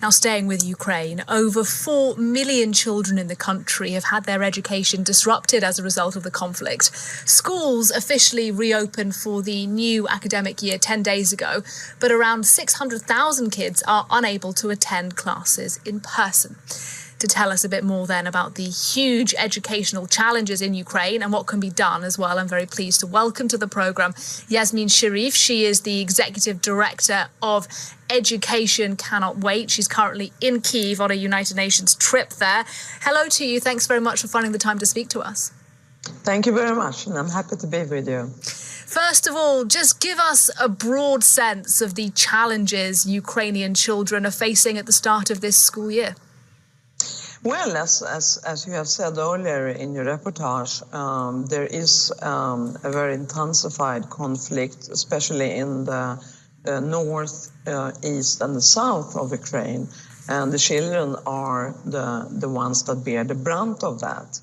Now, staying with Ukraine, over 4 million children in the country have had their education disrupted as a result of the conflict. Schools officially reopened for the new academic year 10 days ago, but around 600,000 kids are unable to attend classes in person. To tell us a bit more then about the huge educational challenges in Ukraine and what can be done as well, I'm very pleased to welcome to the programme Yasmine Sherif. She is the Executive Director of Education Cannot Wait. She's currently in Kyiv on a United Nations trip there. Hello to you. Thanks very much for finding the time to speak to us. Thank you very much, and I'm happy to be with you. First of all, just give us a broad sense of the challenges Ukrainian children are facing at the start of this school year. Well, as you have said earlier in your reportage, there is a very intensified conflict, especially in the north, east and the south of Ukraine. And the children are the ones that bear the brunt of that.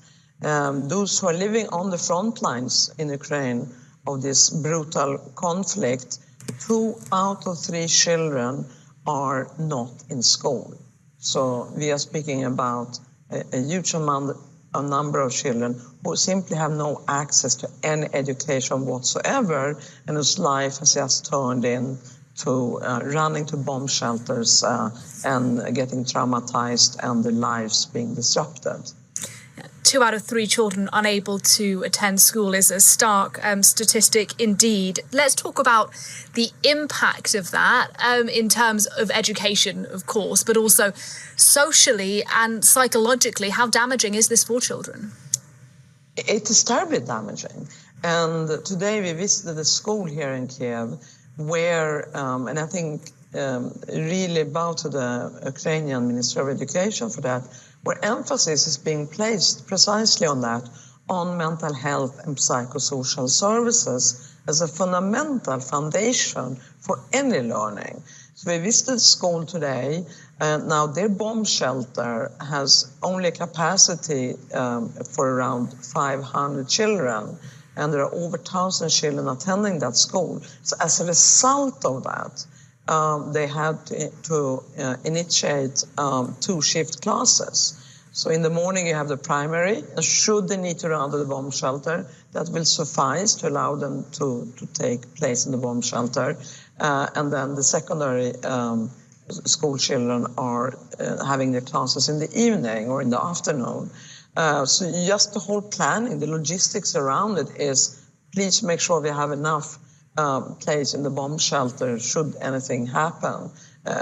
Those who are living on the front lines in Ukraine of this brutal conflict, 2 out of 3 children are not in school. So we are speaking about a huge number of children who simply have no access to any education whatsoever, and whose life has just turned into running to bomb shelters and getting traumatized and their lives being disrupted. 2 out of 3 children unable to attend school is a stark statistic indeed. Let's talk about the impact of that in terms of education, of course, but also socially and psychologically. How damaging is this for children? It is terribly damaging. And today we visited a school here in Kiev where, and I think really bow to the Ukrainian Ministry of Education for that, where emphasis is being placed precisely on that, on mental health and psychosocial services as a fundamental foundation for any learning. So we visited school today, and now their bomb shelter has only capacity for around 500 children, and there are over 1,000 children attending that school. So as a result of that, they had to initiate 2-shift classes. So in the morning you have the primary, and should they need to run to the bomb shelter, that will suffice to allow them to take place in the bomb shelter. And then the secondary school children are having their classes in the evening or in the afternoon. So just the whole planning, the logistics around it is, please make sure we have enough place in the bomb shelter should anything happen.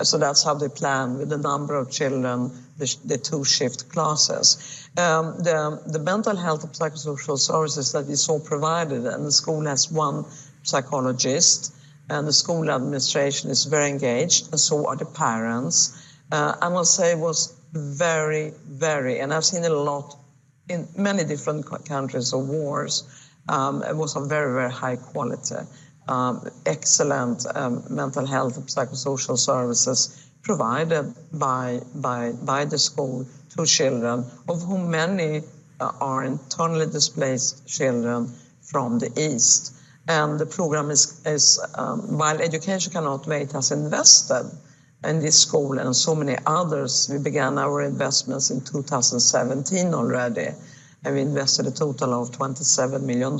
So that's how they plan with the number of children, the 2-shift classes. The mental health and psychosocial services that we saw provided, and the school has 1 psychologist, and the school administration is very engaged, and so are the parents. I must say it was very, and I've seen it a lot in many different countries of wars. It was of very, very high quality. Excellent mental health and psychosocial services provided by the school to children, of whom many are internally displaced children from the East. And the program is while Education Cannot Wait has invested in this school and so many others, we began our investments in 2017 already, and we invested a total of $27 million.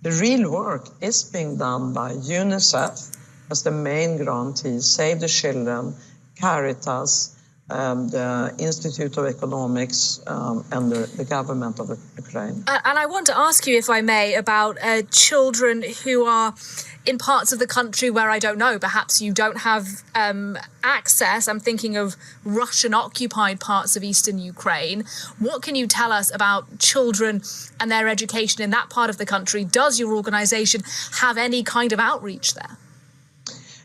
The real work is being done by UNICEF as the main grantee, Save the Children, Caritas, the Institute of Economics, and the government of Ukraine. And I want to ask you, if I may, about children who are in parts of the country where, I don't know, perhaps you don't have access. I'm thinking of Russian-occupied parts of eastern Ukraine. What can you tell us about children and their education in that part of the country? Does your organization have any kind of outreach there?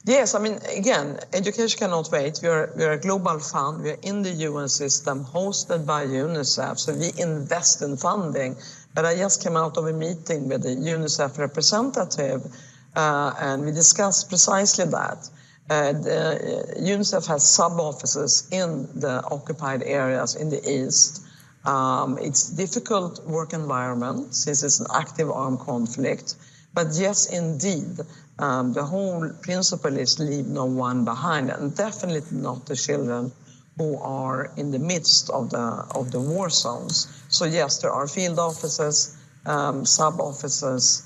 Yes, I mean, again, Education Cannot Wait. We're a global fund. We're in the UN system, hosted by UNICEF, so we invest in funding. But I just came out of a meeting with the UNICEF representative, and we discussed precisely that. UNICEF has sub-offices in the occupied areas in the east. It's a difficult work environment since it's an active armed conflict. But yes, indeed, the whole principle is leave no one behind, and definitely not the children who are in the midst of the war zones. So yes, there are field officers, sub-officers,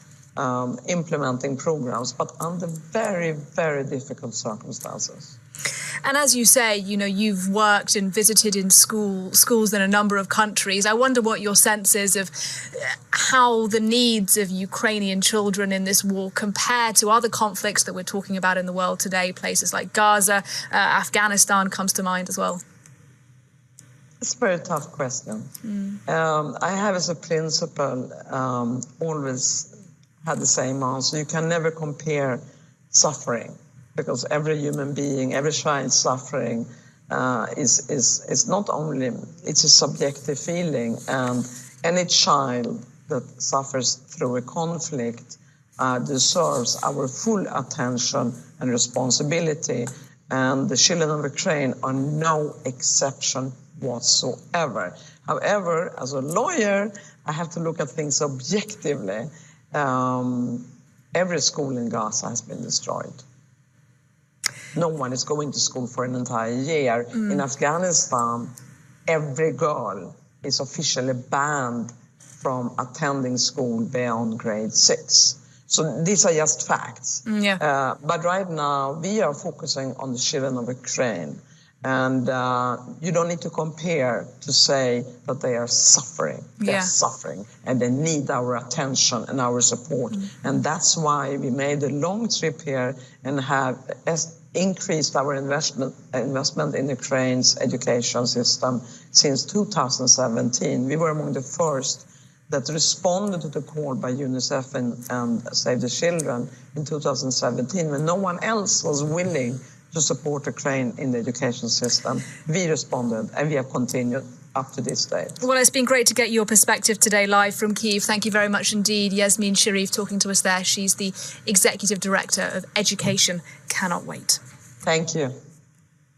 implementing programs, but under very, very difficult circumstances. And as you say, you know, you've worked and visited in schools in a number of countries. I wonder what your sense is of how the needs of Ukrainian children in this war compare to other conflicts that we're talking about in the world today, places like Gaza, Afghanistan comes to mind as well. It's a very tough question. I have as a principle always had the same answer. You can never compare suffering, because every human being, every child suffering is not only, it's a subjective feeling, and any child that suffers through a conflict deserves our full attention and responsibility, and the children of Ukraine are no exception whatsoever. However, as a lawyer, I have to look at things objectively. Every school in Gaza has been destroyed. No one is going to school for an entire year. In Afghanistan, every girl is officially banned from attending school beyond grade 6. So these are just facts. But right now, we are focusing on the children of Ukraine. And you don't need to compare to say that they are suffering. They're suffering, and they need our attention and our support. And that's why we made a long trip here and have increased our investment in Ukraine's education system since 2017. We were among the first that responded to the call by UNICEF and Save the Children in 2017, when no one else was willing to support Ukraine in the education system. We responded, and we have continued up to this day. Well, it's been great to get your perspective today live from Kyiv. Thank you very much indeed. Yasmine Sherif talking to us there. She's the Executive Director of Education Cannot Wait. Thank you.